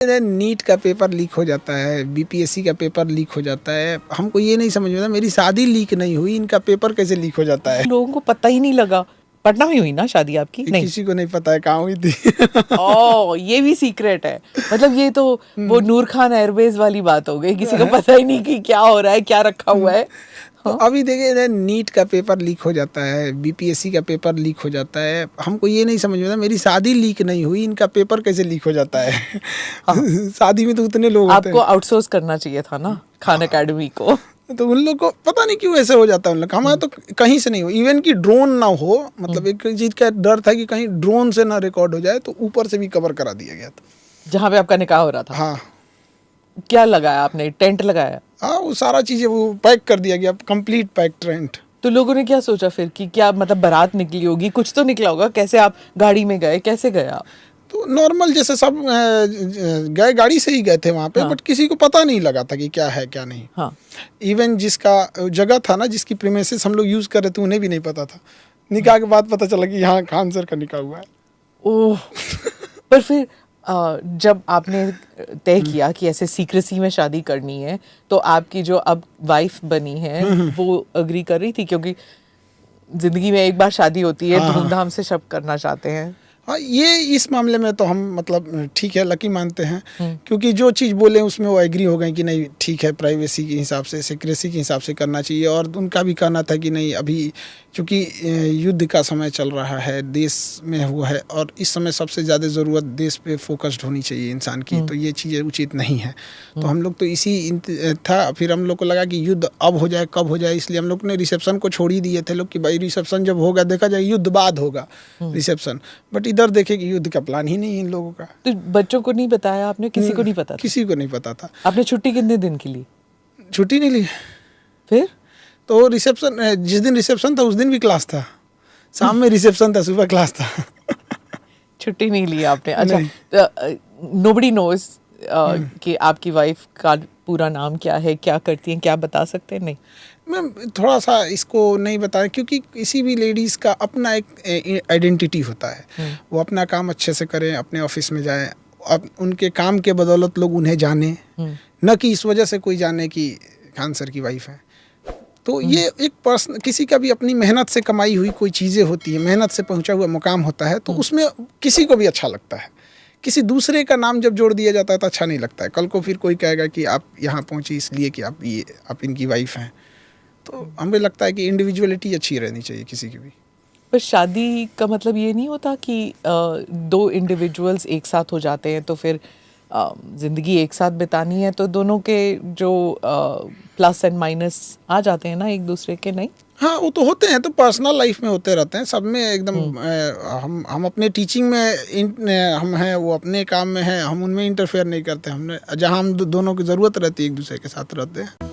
NEET का paper leak हो जाता है, बीपीएससी का पेपर लीक हो जाता है। हमको ये नहीं समझ में आता, मेरी शादी लीक नहीं हुई, इनका पेपर कैसे लीक हो जाता है। लोगों को पता ही नहीं लगा। पटना में हुई ना शादी आपकी? नहीं, किसी को नहीं पता है कहाँ हुई थी। ओह, ये भी सीक्रेट है। मतलब ये तो वो नूर खान एयरवेज वाली बात हो गई, किसी को पता ही नहीं कि क्या हो रहा है, क्या रखा हुआ है। तो अभी देखिए, नीट का पेपर लीक हो जाता है, बीपीएससी का पेपर लीक हो जाता है। हमको ये नहीं समझ में आता, मेरी शादी लीक नहीं हुई, इनका पेपर कैसे लीक हो जाता है। शादी में तो उतने लोग होते हैं। आपको आउटसोर्स करना चाहिए था ना खान एकेडमी को। तो उन लोग को पता नहीं क्यों ऐसे हो जाता है। उन लोग हमारा तो कहीं से नहीं हो, इवन कि ड्रोन ना हो, मतलब एक चीज का डर था कि कहीं ड्रोन से ना रिकॉर्ड हो जाए, तो ऊपर से भी कवर करा दिया गया था। जहाँ पे आपका निकाह हो रहा था? हाँ। क्या लगाया आपने? टेंट लगाया? हाँ, वो सारा चीजें वो पैक कर दिया गया, कंप्लीट पैक टेंट। तो लोगों ने क्या सोचा फिर कि क्या मतलब बारात निकली होगी, कुछ तो निकला होगा? कैसे आप गाड़ी में गए, कैसे गए आप? तो नॉर्मल जैसे सब गए, गाड़ी से ही गए थे वहाँ पे। बट किसी को पता नहीं लगा था कि क्या है क्या नहीं। हाँ। इवन जिसका जगह था ना, जिसकी प्रीमिसेस हम लोग यूज कर रहे थे, उन्हें भी नहीं पता था। निकाह के बाद पता चला कि यहाँ खान सर का निकाह हुआ है। ओह। पर फिर जब आपने तय किया कि ऐसे सीक्रेसी में शादी करनी है, तो आपकी जो अब वाइफ बनी है वो अग्री कर रही थी? क्योंकि जिंदगी में एक बार शादी होती है, धूमधाम से सब करना चाहते हैं। हाँ, ये इस मामले में तो हम मतलब ठीक है, लकी मानते हैं। क्योंकि जो चीज़ बोले उसमें वो एग्री हो गए कि नहीं ठीक है, प्राइवेसी के हिसाब से, सिक्रेसी के हिसाब से करना चाहिए। और उनका भी कहना था कि नहीं, अभी चूँकि युद्ध का समय चल रहा है, देश में हुआ है, और इस समय सबसे ज़्यादा ज़रूरत देश पे फोकस्ड होनी चाहिए इंसान की, तो ये चीज़ें उचित नहीं है। तो हम लोग तो इसी था। फिर हम लोग को लगा कि युद्ध अब हो जाए, कब हो जाए, इसलिए हम लोग ने रिसेप्शन को छोड़ ही दिए थे लोग कि भाई रिसेप्शन जब होगा देखा जाए, युद्ध बाद होगा रिसेप्शन। बट इधर देखे कि युद्ध का प्लान ही नहीं है इन लोगों का। तो बच्चों को नहीं बताया आपने? किसी को नहीं पता था? किसी को नहीं पता था। आपने छुट्टी कितने दिन की ली? छुट्टी नहीं ली। फिर तो रिसेप्शन, जिस दिन रिसेप्शन था उस दिन भी क्लास था, शाम में रिसेप्शन था, सुबह क्लास था। छुट्टी नहीं ली आपने? अच्छा, नोबडी नोज कि आपकी वाइफ का पूरा नाम क्या है, क्या करती हैं, क्या बता सकते हैं? नहीं मैम, थोड़ा सा इसको नहीं बताया, क्योंकि किसी भी लेडीज़ का अपना एक आइडेंटिटी होता है। वो अपना काम अच्छे से करें, अपने ऑफिस में जाएं, अब उनके काम के बदौलत लोग उन्हें जाने, न कि इस वजह से कोई जाने कि खान सर की वाइफ है। तो ये एक पर्सन, किसी का भी अपनी मेहनत से कमाई हुई कोई चीज़ें होती है, मेहनत से पहुंचा हुआ मुकाम होता है, तो उसमें किसी को भी अच्छा लगता है। किसी दूसरे का नाम जब जोड़ दिया जाता है तो अच्छा नहीं लगता है। कल को फिर कोई कहेगा कि आप यहाँ पहुँची इसलिए कि आप इनकी वाइफ हैं। तो हमें लगता है कि इंडिविजुअलिटी अच्छी रहनी चाहिए किसी की भी। पर शादी का मतलब ये नहीं होता कि दो इंडिविजुअल्स एक साथ हो जाते हैं तो फिर ज़िंदगी एक साथ बितानी है, तो दोनों के जो प्लस एंड माइनस आ जाते हैं ना एक दूसरे के? नहीं, हाँ, वो तो होते हैं, तो पर्सनल लाइफ में होते रहते हैं सब में एकदम। हम अपने टीचिंग में हम हैं, वो अपने काम में हैं, हम उनमें इंटरफेयर नहीं करते। हमने जहाँ हम दोनों की ज़रूरत रहती है एक दूसरे के साथ रहते हैं।